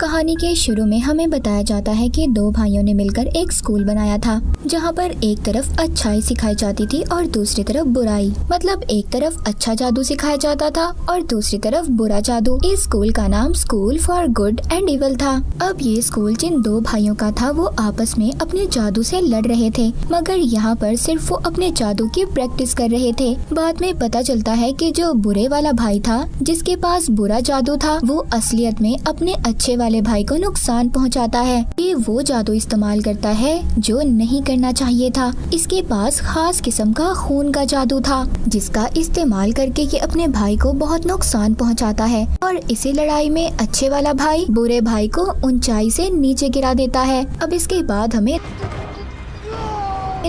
कहानी के शुरू में हमें बताया जाता है कि दो भाइयों ने मिलकर एक स्कूल बनाया था, जहाँ पर एक तरफ अच्छाई सिखाई जाती थी और दूसरी तरफ बुराई। मतलब एक तरफ अच्छा जादू सिखाया जाता था और दूसरी तरफ बुरा जादू। इस स्कूल का नाम school for good and evil था। अब ये स्कूल जिन दो भाइयों का था वो आपस में अपने जादू से लड़ रहे थे, मगर यहाँ पर सिर्फ वो अपने जादू की प्रैक्टिस कर रहे थे। बाद में पता चलता है कि जो बुरे वाला भाई था, जिसके पास बुरा जादू था, वो असलियत में अपने अच्छे वाले भाई को नुकसान पहुंचाता है। ये वो जादू इस्तेमाल करता है जो नहीं करना चाहिए था। इसके पास खास किस्म का खून का जादू था, जिसका इस्तेमाल करके ये अपने भाई को बहुत नुकसान पहुंचाता है और इसी लड़ाई में अच्छे वाला भाई बुरे भाई को ऊंचाई से नीचे गिरा देता है। अब इसके बाद हमें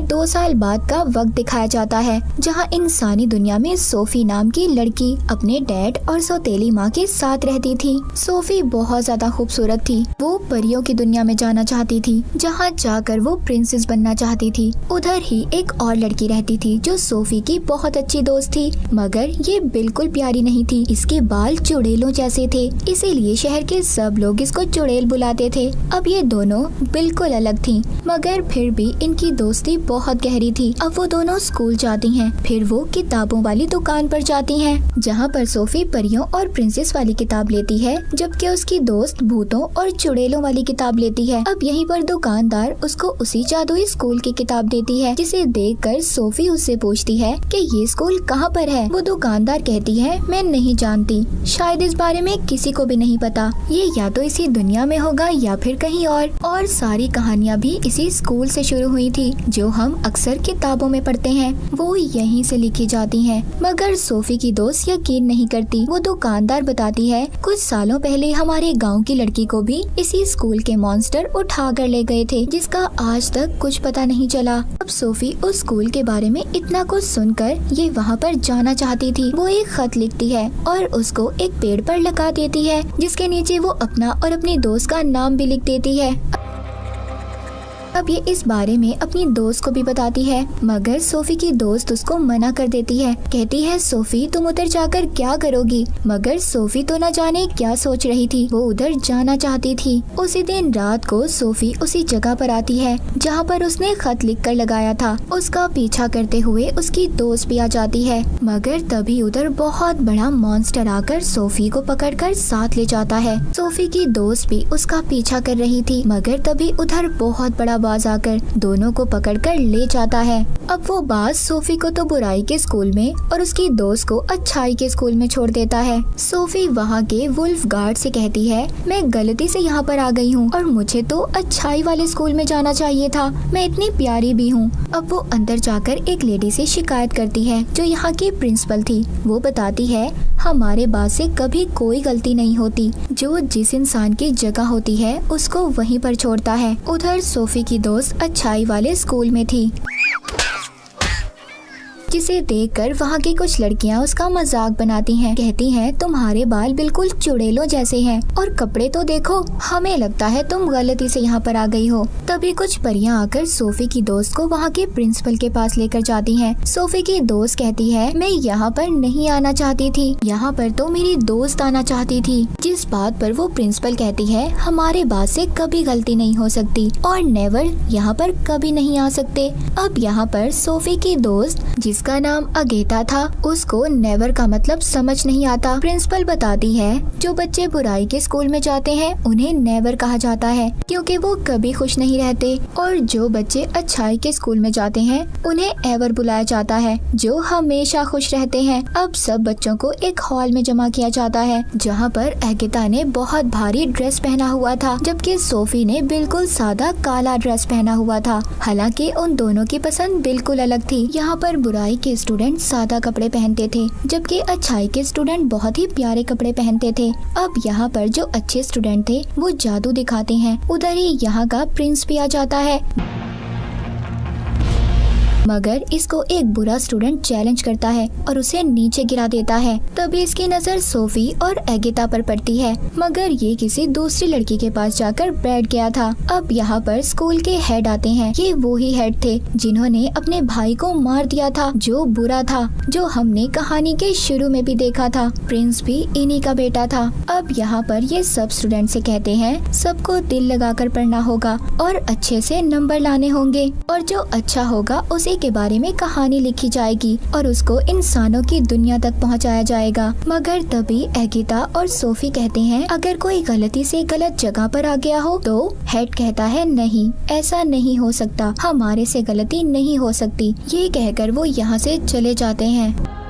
2 साल बाद का वक्त दिखाया जाता है, जहां इंसानी दुनिया में सोफी नाम की लड़की अपने डैड और सौतेली माँ के साथ रहती थी। सोफी बहुत ज्यादा खूबसूरत थी। वो परियों की दुनिया में जाना चाहती थी, जहां जाकर वो प्रिंसेस बनना चाहती थी। उधर ही एक और लड़की रहती थी जो सोफी की बहुत अच्छी दोस्त थी, मगर ये बिल्कुल प्यारी नहीं थी। इसके बाल चुड़ैलों जैसे थे, इसीलिए शहर के सब लोग इसको चुड़ैल बुलाते थे। अब ये दोनों बिल्कुल अलग थी, मगर फिर भी इनकी दोस्ती बहुत गहरी थी। अब वो दोनों स्कूल जाती हैं, फिर वो किताबों वाली दुकान पर जाती हैं, जहाँ पर सोफी परियों और प्रिंसेस वाली किताब लेती है, जबकि उसकी दोस्त भूतों और चुड़ैलों वाली किताब लेती है। अब यहीं पर दुकानदार उसको उसी जादुई स्कूल की किताब देती है, जिसे देखकर सोफी उससे पूछती है कि ये स्कूल कहाँ पर है। वो दुकानदार कहती है, मैं नहीं जानती, शायद इस बारे में किसी को भी नहीं पता। ये या तो इसी दुनिया में होगा या फिर कहीं और सारी कहानियाँ भी इसी स्कूल से शुरू हुई थी, जो हम अक्सर किताबों में पढ़ते हैं, वो यहीं से लिखी जाती हैं। मगर सोफी की दोस्त यकीन नहीं करती। वो दुकानदार बताती है, कुछ सालों पहले हमारे गांव की लड़की को भी इसी स्कूल के मॉन्स्टर उठा कर ले गए थे, जिसका आज तक कुछ पता नहीं चला। अब सोफी उस स्कूल के बारे में इतना कुछ सुनकर ये वहाँ पर जाना चाहती थी। वो एक खत लिखती है और उसको एक पेड़ पर लगा देती है, जिसके नीचे वो अपना और अपनी दोस्त का नाम भी लिख देती है। अब ये इस बारे में अपनी दोस्त को भी बताती है, मगर सोफी की दोस्त उसको मना कर देती है। कहती है, सोफी तुम उधर जाकर क्या करोगी? मगर सोफी तो न जाने क्या सोच रही थी, वो उधर जाना चाहती थी। उसी दिन रात को सोफी उसी जगह पर आती है जहाँ पर उसने खत लिख कर लगाया था। उसका पीछा करते हुए उसकी दोस्त भी आ जाती है, मगर तभी उधर बहुत बड़ा मॉन्स्टर आकर सोफी को पकड़कर साथ ले जाता है। सोफी की दोस्त भी उसका पीछा कर रही थी, मगर तभी उधर बहुत बड़ा बाज आकर दोनों को पकड़कर ले जाता है। अब वो बाज सोफी को तो बुराई के स्कूल में और उसकी दोस्त को अच्छाई के स्कूल में छोड़ देता है। सोफी वहाँ के वुल्फ गार्ड से कहती है, मैं गलती से यहाँ पर आ गई हूँ और मुझे तो अच्छाई वाले स्कूल में जाना चाहिए था, मैं इतनी प्यारी भी हूँ। अब वो अंदर जाकर एक लेडी से शिकायत करती है, जो यहाँ की प्रिंसिपल थी। वो बताती है, हमारे बाज से कभी कोई गलती नहीं होती, जो जिस इंसान की जगह होती है उसको वहीं पर छोड़ता है। उधर सोफी की दोस्त अच्छाई वाले स्कूल में थी, जिसे देखकर वहाँ की कुछ लड़कियाँ उसका मजाक बनाती हैं। कहती हैं, तुम्हारे बाल बिल्कुल चुड़ैलों जैसे हैं और कपड़े तो देखो, हमें लगता है तुम गलती से यहाँ पर आ गई हो। तभी कुछ परियां आकर सोफी की दोस्त को वहाँ के प्रिंसिपल के पास लेकर जाती हैं। सोफी की दोस्त कहती है, मैं यहाँ पर नहीं आना चाहती थी, यहाँ पर तो मेरी दोस्त आना चाहती थी। जिस बात पर वो प्रिंसिपल कहती है, हमारे बात से कभी गलती नहीं हो सकती और नेवर यहाँ पर कभी नहीं आ सकते। अब यहाँ पर सोफी की दोस्त, जिसका नाम अगेता था, उसको नेवर का मतलब समझ नहीं आता। प्रिंसिपल बताती है, जो बच्चे बुराई के स्कूल में जाते हैं उन्हें नेवर कहा जाता है, क्योंकि वो कभी खुश नहीं रहते, और जो बच्चे अच्छाई के स्कूल में जाते हैं उन्हें एवर बुलाया जाता है, जो हमेशा खुश रहते हैं। अब सब बच्चों को एक हॉल में जमा किया जाता है, जहाँ पर अगेता ने बहुत भारी ड्रेस पहना हुआ था, जबकि सोफी ने बिल्कुल सादा काला ड्रेस पहना हुआ था। हालांकि उन दोनों की पसंद बिल्कुल अलग थी। यहाँ पर बुराई के स्टूडेंट सादा कपड़े पहनते थे, जबकि अच्छाई के स्टूडेंट बहुत ही प्यारे कपड़े पहनते थे। अब यहाँ पर जो अच्छे स्टूडेंट थे वो जादू दिखाते हैं। उधर ही यहाँ का प्रिंस भी आ जाता है। मगर इसको एक बुरा स्टूडेंट चैलेंज करता है और उसे नीचे गिरा देता है। तभी इसकी नजर सोफी और एगिता पर पड़ती है, मगर ये किसी दूसरी लड़की के पास जाकर बैठ गया था। अब यहाँ पर स्कूल के हेड आते हैं। ये वो ही हेड थे जिन्होंने अपने भाई को मार दिया था, जो बुरा था, जो हमने कहानी के शुरू में भी देखा था। प्रिंस भी इन्हीं का बेटा था। अब यहाँ पर ये सब स्टूडेंट से कहते हैं सबको दिल लगाकर पढ़ना होगा और अच्छे से नंबर लाने होंगे, और जो अच्छा होगा उसी के बारे में कहानी लिखी जाएगी और उसको इंसानों की दुनिया तक पहुँचाया जाएगा। मगर तभी एगिता और सोफी कहते हैं अगर कोई गलती से गलत जगह पर आ गया हो तो हेड कहता है नहीं, ऐसा नहीं हो सकता, हमारे से गलती नहीं हो सकती। ये कहकर वो यहाँ से चले जाते हैं।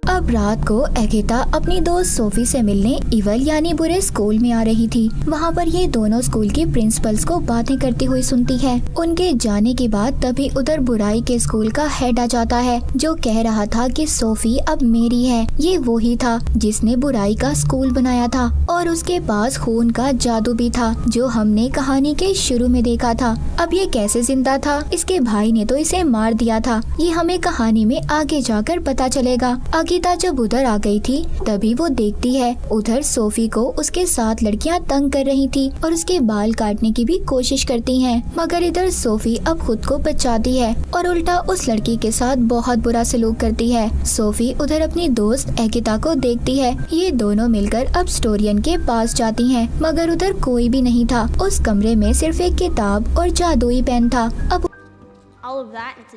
अब रात को एगिता अपनी दोस्त सोफी से मिलने इवल यानी बुरे स्कूल में आ रही थी। वहाँ पर ये दोनों स्कूल के प्रिंसिपल्स को बातें करती हुई सुनती है। उनके जाने के बाद तभी उधर बुराई के स्कूल का हेड आ जाता है, जो कह रहा था कि सोफी अब मेरी है। ये वो ही था जिसने बुराई का स्कूल बनाया था और उसके पास खून का जादू भी था, जो हमने कहानी के शुरू में देखा था। अब ये कैसे जिंदा था? इसके भाई ने तो इसे मार दिया था। ये हमें कहानी में आगे जाकर पता चलेगा। एगिता जब उधर आ गई थी तभी वो देखती है उधर सोफी को उसके साथ लड़कियां तंग कर रही थी और उसके बाल काटने की भी कोशिश करती हैं। मगर इधर सोफी अब खुद को बचाती है और उल्टा उस लड़की के साथ बहुत बुरा सलूक करती है। सोफी उधर अपनी दोस्त एगिता को देखती है। ये दोनों मिलकर अब स्टोरियन के पास जाती हैं, मगर उधर कोई भी नहीं था। उस कमरे में सिर्फ एक किताब और जादुई पेन था। अब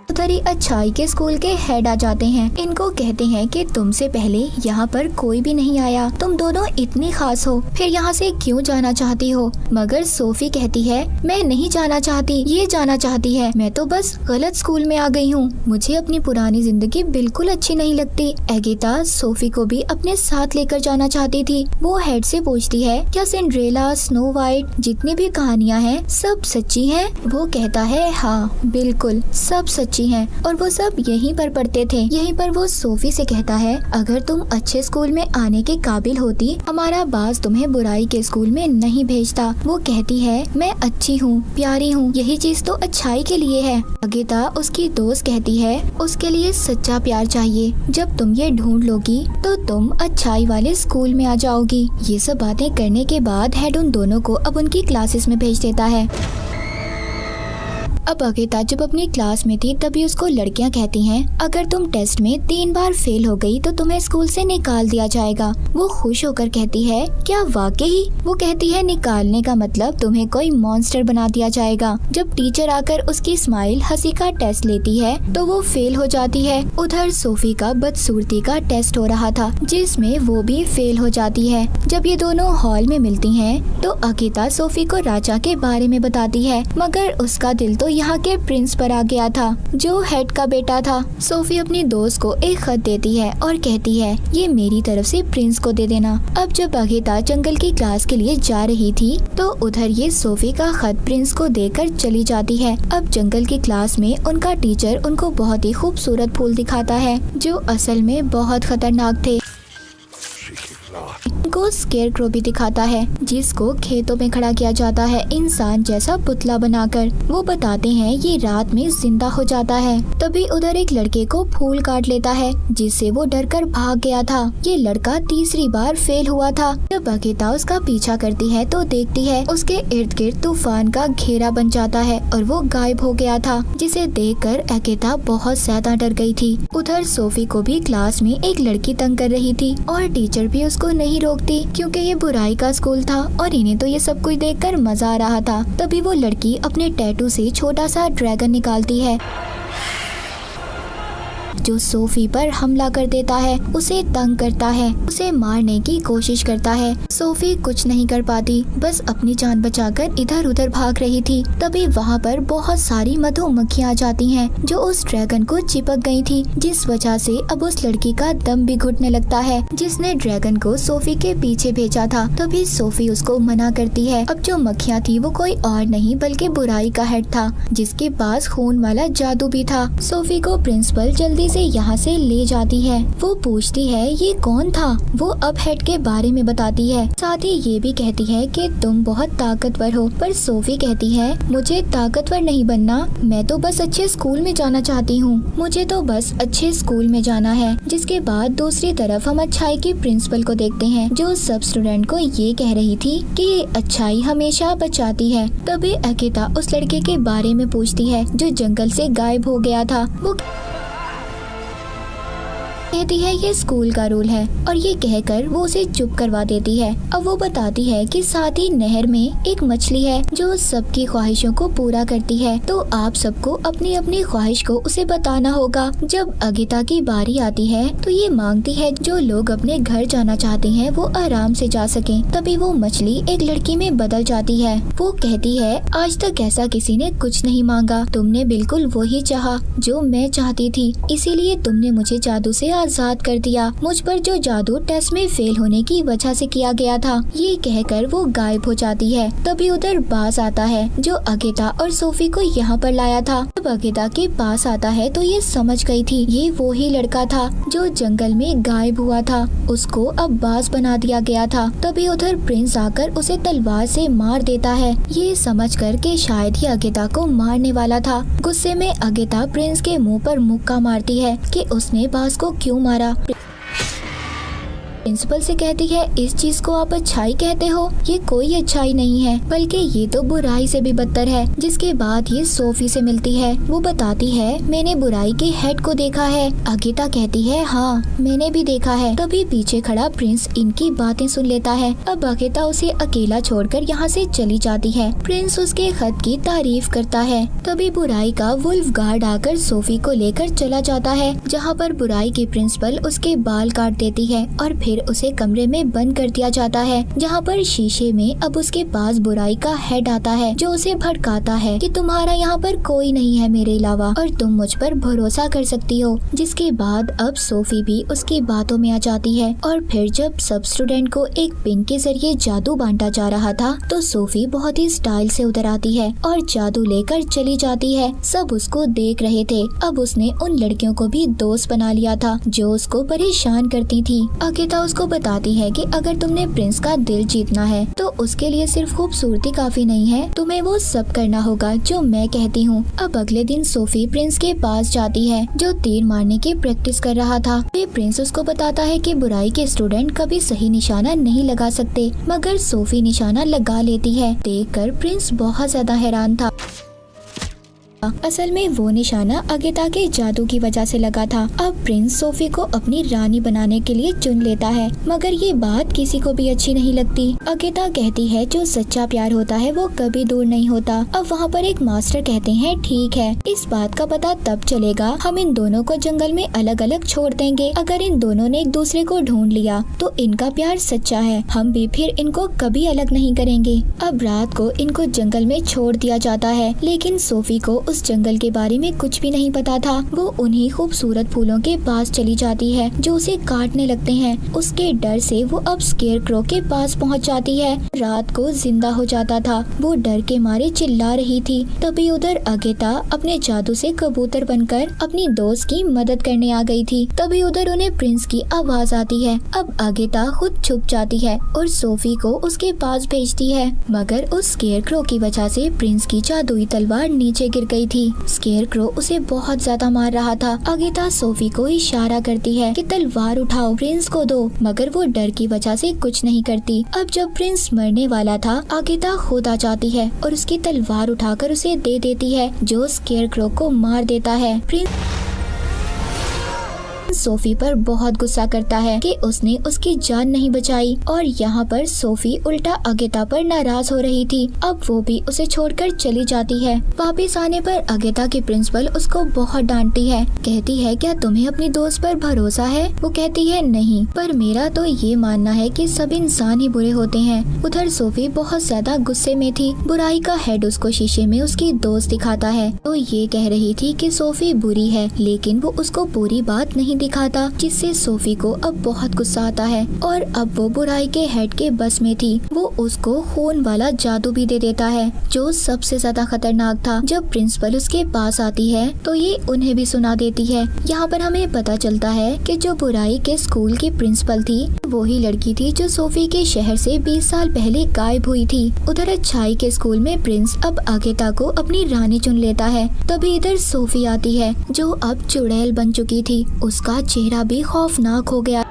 उधर ही अच्छाई के स्कूल के हेड आ जाते हैं। इनको कहते हैं कि तुमसे पहले यहाँ पर कोई भी नहीं आया, तुम दोनों इतनी खास हो, फिर यहाँ से क्यों जाना चाहती हो? मगर सोफी कहती है मैं नहीं जाना चाहती, ये जाना चाहती है। मैं तो बस गलत स्कूल में आ गई हूँ, मुझे अपनी पुरानी जिंदगी बिल्कुल अच्छी नहीं लगती। एगिता सोफी को भी अपने साथ लेकर जाना चाहती थी। वो हेड से पूछती है क्या सिंड्रेला, स्नो वाइट, जितनी भी कहानियाँ हैं सब सच्ची हैं? वो कहता है हाँ बिल्कुल सब सच्ची हैं और वो सब यहीं पर पढ़ते थे। यहीं पर वो सोफी से कहता है अगर तुम अच्छे स्कूल में आने के काबिल होती, हमारा बास तुम्हें बुराई के स्कूल में नहीं भेजता। वो कहती है मैं अच्छी हूँ, प्यारी हूँ, यही चीज तो अच्छाई के लिए है। एगिता उसकी दोस्त कहती है उसके लिए सच्चा प्यार चाहिए। जब तुम ये ढूंढ लोगी तो तुम अच्छाई वाले स्कूल में आ जाओगी। ये सब बातें करने के बाद हेड उन दोनों को अब उनकी क्लासेस में भेज देता है। अब एगिता जब अपनी क्लास में थी तभी उसको लड़कियां कहती हैं अगर तुम टेस्ट में 3 बार फेल हो गई तो तुम्हें स्कूल से निकाल दिया जाएगा। वो खुश होकर कहती है क्या वाकई? वो कहती है निकालने का मतलब तुम्हें कोई मॉन्स्टर बना दिया जाएगा। जब टीचर आकर उसकी स्माइल हंसी का टेस्ट लेती है तो वो फेल हो जाती है। उधर सोफी का बदसूरती का टेस्ट हो रहा था जिसमें वो भी फेल हो जाती है। जब ये दोनों हॉल में मिलती हैं तो एगिता सोफी को राजा के बारे में बताती है, मगर उसका दिल तो यहाँ के प्रिंस पर आ गया था जो हेड का बेटा था। सोफी अपनी दोस्त को एक खत देती है और कहती है ये मेरी तरफ से प्रिंस को दे देना। अब जब एगिता जंगल की क्लास के लिए जा रही थी तो उधर ये सोफी का खत प्रिंस को देकर चली जाती है। अब जंगल की क्लास में उनका टीचर उनको बहुत ही खूबसूरत फूल दिखाता है जो असल में बहुत खतरनाक थे। को स्केरक्रो भी दिखाता है जिसको खेतों में खड़ा किया जाता है इंसान जैसा पुतला बनाकर। वो बताते हैं ये रात में जिंदा हो जाता है। तभी उधर एक लड़के को फूल काट लेता है जिससे वो डरकर भाग गया था। ये लड़का तीसरी बार फेल हुआ था। जब एगिता उसका पीछा करती है तो देखती है उसके इर्द गिर्द तूफान का घेरा बन जाता है और वो गायब हो गया था, जिसे देखकर एगिता बहुत ज्यादा डर गई थी। उधर सोफी को भी क्लास में एक लड़की तंग कर रही थी और टीचर भी उसको नहीं रोकती क्योंकि ये बुराई का स्कूल था और इन्हें तो ये सब कुछ देखकर मजा आ रहा था। तभी वो लड़की अपने टैटू से छोटा सा ड्रैगन निकालती है जो सोफी पर हमला कर देता है, उसे तंग करता है, उसे मारने की कोशिश करता है। सोफी कुछ नहीं कर पाती, बस अपनी जान बचाकर इधर उधर भाग रही थी। तभी वहाँ पर बहुत सारी मधुमक्खियाँ आ जाती हैं जो उस ड्रैगन को चिपक गई थी, जिस वजह से अब उस लड़की का दम भी घुटने लगता है जिसने ड्रैगन को सोफी के पीछे भेजा था। तभी सोफी उसको मना करती है। अब जो मक्खियाँ थी वो कोई और नहीं बल्कि बुराई का हेड था जिसके पास खून वाला जादू भी था। सोफी को प्रिंसिपल जल्दी उसे यहाँ से ले जाती है। वो पूछती है ये कौन था। वो अब हेड के बारे में बताती है, साथ ही ये भी कहती है कि तुम बहुत ताकतवर हो। पर सोफी कहती है मुझे ताकतवर नहीं बनना, मैं तो बस अच्छे स्कूल में जाना चाहती हूँ, मुझे तो बस अच्छे स्कूल में जाना है। जिसके बाद दूसरी तरफ हम अच्छाई की प्रिंसिपल को देखते हैं, जो सब स्टूडेंट को ये कह रही थी कि अच्छाई हमेशा बचाती है। तभी अकिता उस लड़के के बारे में पूछती है जो जंगल से गायब हो गया था। वो कहती है ये स्कूल का रूल है और ये कहकर वो उसे चुप करवा देती है। अब वो बताती है कि साथ ही नहर में एक मछली है जो सबकी ख्वाहिशों को पूरा करती है, तो आप सबको अपनी अपनी ख्वाहिश को उसे बताना होगा। जब अगिता की बारी आती है तो ये मांगती है जो लोग अपने घर जाना चाहते हैं वो आराम से जा सकें। तभी वो मछली एक लड़की में बदल जाती है। वो कहती है आज तक ऐसा किसी ने कुछ नहीं मांगा, तुमने बिल्कुल वही चाहा जो मैं चाहती थी, इसीलिए तुमने मुझे जादू से आजाद कर दिया। मुझ पर जो जादू टेस्ट में फेल होने की वजह से किया गया था। ये कहकर वो गायब हो जाती है। तभी उधर बास आता है जो अगिता और सोफी को यहाँ पर लाया था। जब अगिता के पास आता है तो ये समझ गई थी ये वो ही लड़का था जो जंगल में गायब हुआ था, उसको अब बास बना दिया गया था। तभी उधर प्रिंस आकर उसे तलवार से मार देता है, ये समझकर कि शायद ही अगिता को मारने वाला था। गुस्से में अगिता प्रिंस के मुंह पर मुक्का मारती है कि उसने बास को क्यों मारा। प्रिंसिपल से कहती है इस चीज को आप अच्छाई कहते हो, ये कोई अच्छाई नहीं है बल्कि ये तो बुराई से भी बदतर है। जिसके बाद ये सोफी से मिलती है। वो बताती है मैंने बुराई के हेड को देखा है। अगिता कहती है हाँ मैंने भी देखा है। तभी पीछे खड़ा प्रिंस इनकी बातें सुन लेता है। अब अगिता उसे अकेला छोड़कर यहाँ से चली जाती है। प्रिंस उसके खत की तारीफ करता है। तभी बुराई का वुल्फ गार्ड आकर सोफी को लेकर चला जाता है, जहाँ पर बुराई की प्रिंसिपल उसके बाल काट देती है और फिर उसे कमरे में बंद कर दिया जाता है, जहाँ पर शीशे में अब उसके पास बुराई का हेड आता है जो उसे भड़काता है कि तुम्हारा यहाँ पर कोई नहीं है मेरे अलावा और तुम मुझ पर भरोसा कर सकती हो। जिसके बाद अब सोफी भी उसकी बातों में आ जाती है और फिर जब सब स्टूडेंट को एक पिन के जरिए जादू बांटा जा रहा था तो सोफी बहुत ही स्टाइल से उधर आती है और जादू लेकर चली जाती है। सब उसको देख रहे थे। अब उसने उन लड़कियों को भी दोस्त बना लिया था जो उसको परेशान करती थी। अगिता उसको बताती है कि अगर तुमने प्रिंस का दिल जीतना है तो उसके लिए सिर्फ खूबसूरती काफी नहीं है, तुम्हें वो सब करना होगा जो मैं कहती हूँ। अब अगले दिन सोफी प्रिंस के पास जाती है जो तीर मारने की प्रैक्टिस कर रहा था। फिर प्रिंस उसको बताता है कि बुराई के स्टूडेंट कभी सही निशाना नहीं लगा सकते, मगर सोफी निशाना लगा लेती है। देखकर प्रिंस बहुत ज्यादा हैरान था। असल में वो निशाना अगिता के जादू की वजह से लगा था। अब प्रिंस सोफी को अपनी रानी बनाने के लिए चुन लेता है, मगर ये बात किसी को भी अच्छी नहीं लगती। अगिता कहती है जो सच्चा प्यार होता है वो कभी दूर नहीं होता। अब वहाँ पर एक मास्टर कहते हैं ठीक है, इस बात का पता तब चलेगा हम इन दोनों को जंगल में अलग अलग छोड़ देंगे। अगर इन दोनों ने एक दूसरे को ढूंढ लिया तो इनका प्यार सच्चा है, हम भी फिर इनको कभी अलग नहीं करेंगे। अब रात को इनको जंगल में छोड़ दिया जाता है, लेकिन सोफी को उस जंगल के बारे में कुछ भी नहीं पता था। वो उन्हीं खूबसूरत फूलों के पास चली जाती है जो उसे काटने लगते हैं। उसके डर से वो अब स्केयरक्रो के पास पहुंच जाती है। रात को जिंदा हो जाता था। वो डर के मारे चिल्ला रही थी। तभी उधर अगिता अपने जादू से कबूतर बनकर अपनी दोस्त की मदद करने आ गई थी। तभी उधर उन्हें प्रिंस की आवाज आती है। अब अगिता खुद छुप जाती है और सोफी को उसके पास भेजती है, मगर उस स्केयरक्रो की वजह से प्रिंस की जादुई तलवार नीचे गिर गई थी। स्केयरक्रो उसे बहुत ज्यादा मार रहा था। अगिता सोफी को इशारा करती है कि तलवार उठाओ, प्रिंस को दो, मगर वो डर की वजह से कुछ नहीं करती। अब जब प्रिंस मरने वाला था, अगिता खुद आ जाती है और उसकी तलवार उठाकर उसे दे देती है, जो स्केयरक्रो को मार देता है। प्रिंस सोफी पर बहुत गुस्सा करता है कि उसने उसकी जान नहीं बचाई और यहाँ पर सोफी उल्टा अगिता पर नाराज हो रही थी। अब वो भी उसे छोड़कर चली जाती है। वापस आने पर अगिता की प्रिंसिपल उसको बहुत डांटती है। कहती है क्या तुम्हें अपनी दोस्त पर भरोसा है? वो कहती है नहीं, पर मेरा तो ये मानना है कि सब इंसान ही बुरे होते हैं। उधर सोफी बहुत ज्यादा गुस्से में थी। बुराई का हेड उसको शीशे में उसकी दोस्त दिखाता है तो ये कह रही थी कि सोफी बुरी है, लेकिन वो उसको पूरी बात नहीं दिखाता, जिससे सोफी को अब बहुत गुस्सा आता है और अब वो बुराई के हेड के बस में थी। वो उसको खून वाला जादू भी दे देता है जो सबसे ज्यादा खतरनाक था। जब प्रिंसिपल उसके पास आती है तो ये उन्हें भी सुना देती है। यहाँ पर हमें पता चलता है कि जो बुराई के स्कूल की प्रिंसिपल थी वही लड़की थी जो सोफी के शहर से 20 साल पहले गायब हुई थी। उधर अच्छाई के स्कूल में प्रिंस अब अगेता को अपनी रानी चुन लेता है। तभी इधर सोफी आती है जो अब चुड़ैल बन चुकी थी। उसका चेहरा भी खौफनाक हो गया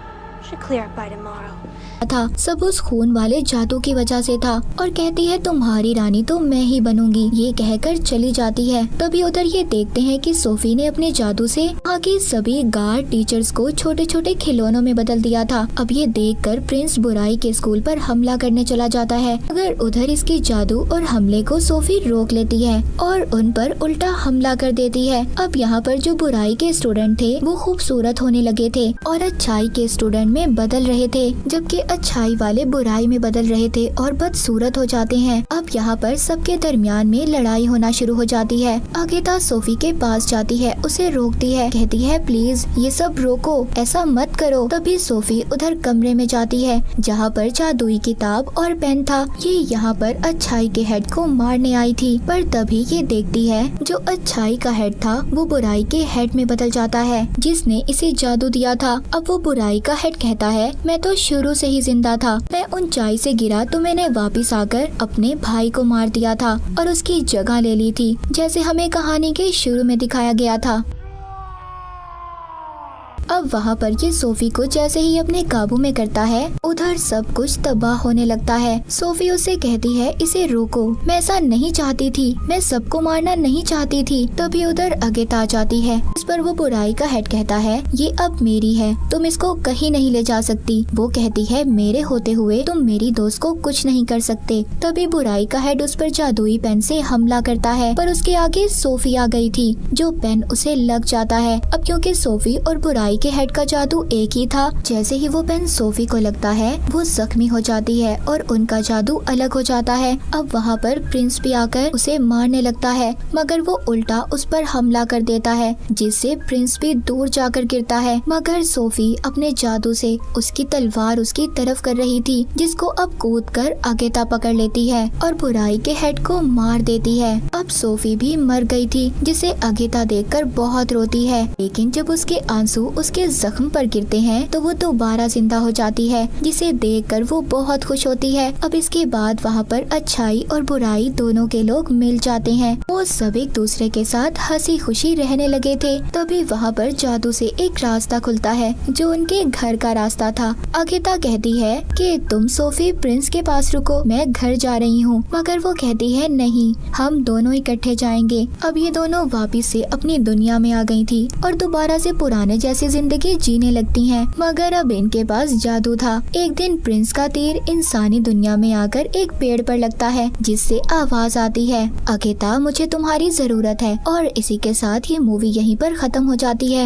था। सब उस खून वाले जादू की वजह से था और कहती है तुम्हारी रानी तो मैं ही बनूंगी। ये कहकर चली जाती है। तभी उधर ये देखते हैं कि सोफी ने अपने जादू से वहाँ के सभी गार्ड टीचर्स को छोटे छोटे खिलौनों में बदल दिया था। अब ये देखकर प्रिंस बुराई के स्कूल पर हमला करने चला जाता है, मगर उधर इसके जादू और हमले को सोफी रोक लेती है और उन पर उल्टा हमला कर देती है। अब यहाँ पर जो बुराई के स्टूडेंट थे वो खूबसूरत होने लगे थे और अच्छाई के स्टूडेंट में बदल रहे थे, जबकि अच्छाई वाले बुराई में बदल रहे थे और बदसूरत हो जाते हैं। अब यहाँ पर सबके दरमियान में लड़ाई होना शुरू हो जाती है। अगेता सोफी के पास जाती है, उसे रोकती है, कहती है प्लीज ये सब रोको, ऐसा मत करो। तभी सोफी उधर कमरे में जाती है जहाँ पर जादुई किताब और पेन था। ये यहाँ पर अच्छाई के हेड को मारने आई थी, पर तभी ये देखती है जो अच्छाई का हेड था वो बुराई के हेड में बदल जाता है जिसने इसे जादू दिया था। अब वो बुराई का हेड कहता है मैं तो शुरू से ही जिंदा था, मैं ऊंचाई से गिरा तो मैंने वापस आकर अपने भाई को मार दिया था और उसकी जगह ले ली थी, जैसे हमें कहानी के शुरू में दिखाया गया था। अब वहाँ पर ये सोफी को जैसे ही अपने काबू में करता है उधर सब कुछ तबाह होने लगता है। सोफी उसे कहती है इसे रोको, मैं ऐसा नहीं चाहती थी, मैं सबको मारना नहीं चाहती थी। तभी उधर अगेता आ जाती है। इस पर वो बुराई का हेड कहता है ये अब मेरी है, तुम इसको कहीं नहीं ले जा सकती। वो कहती है मेरे होते हुए तुम मेरी दोस्त को कुछ नहीं कर सकते। तभी बुराई का हेड उस पर जादुई पेन से हमला करता है, पर उसके आगे सोफी आ गई थी जो पेन उसे लग जाता है। अब क्योंकि सोफी और बुराई के हेड का जादू एक ही था, जैसे ही वो पेन सोफी को लगता है वो जख्मी हो जाती है और उनका जादू अलग हो जाता है। अब वहाँ पर प्रिंस भी आकर उसे मारने लगता है, मगर वो उल्टा उस पर हमला कर देता है जिससे प्रिंस भी दूर जाकर गिरता है। मगर सोफी अपने जादू से उसकी तलवार उसकी तरफ कर रही थी, जिसको अब कूदकर अगेता पकड़ लेती है और बुराई के हेड को मार देती है। अब सोफी भी मर गई थी, जिसे अगेता देखकर बहुत रोती है, लेकिन जब उसके आंसू उसके जख्म पर गिरते हैं तो वो दोबारा जिंदा हो जाती है, जिसे देखकर वो बहुत खुश होती है। अब इसके बाद वहाँ पर अच्छाई और बुराई दोनों के लोग मिल जाते हैं। वो सब एक दूसरे के साथ हंसी खुशी रहने लगे थे। तभी वहाँ पर जादू से एक रास्ता खुलता है जो उनके घर का रास्ता था। अगेता कहती है कि तुम सोफी प्रिंस के पास रुको, मैं घर जा रही हूँ, मगर वो कहती है नहीं, हम दोनों इकट्ठे जाएंगे। अब ये दोनों वापिस से अपनी दुनिया में आ गई थी और दोबारा से पुराने जैसी जिंदगी जीने लगती हैं, मगर अब इनके पास जादू था। एक दिन प्रिंस का तीर इंसानी दुनिया में आकर एक पेड़ पर लगता है, जिससे आवाज आती है अगेता मुझे तुम्हारी जरूरत है। और इसी के साथ ये मूवी यहीं पर खत्म हो जाती है।